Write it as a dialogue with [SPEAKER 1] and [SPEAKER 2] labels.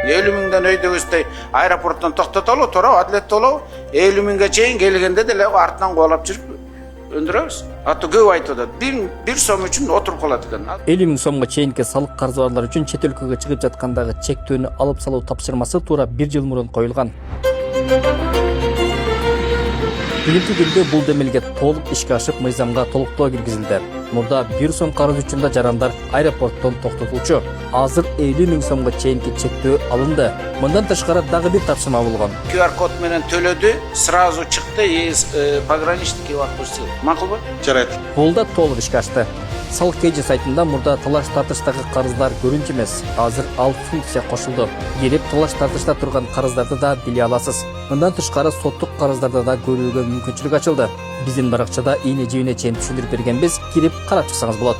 [SPEAKER 1] 50 миңден өйдөгөстөй аэропорттон токтотолу, туурабы, адилеттүү болобу? 50 миңге чейин келгенде деле артынан кубалап жүрүп өндүрөбүз. Атты көп айтып атат. Бир сом үчүн отуруп калат экен.
[SPEAKER 2] 50 миң сомго чейинки салык карыздарлар үчүн чет өлкөгө чыгып жаткандагы чектөөнү алып салуу тапшырмасы туура 1 жыл мурун коюлган. Бүгүнкү күндө бул демилге толук ишке ашып, мыйзамга толуктоо киргизилди. Мурда 1 сом карыз үчүн да жарандар аэропорттон токтотулчу. Азыр 50 миң сомго чейинки чектөө алынды. Мындан тышкары дагы бир тапшырма болгон.
[SPEAKER 1] QR код менен төлөдү, сразу чыкты, пограничники отпустил. Макулбу?
[SPEAKER 3] Жарайт.
[SPEAKER 2] Бул да толук ишке ашты. Салык KG сайтында мурда талаш тартыштагы карыздар көрүнчү эмес. Азыр ал функция кошулду. Келип талаш тартышта турган карыздарды да биле аласыз. Мындан тышкары соттук карыздарды да көрүүгө мүмкүнчүлүк ачылды. Биздин баракчада ийне жибине чейин түшүндүрүп бергенбиз. Кирип карап чыксаңыз болот.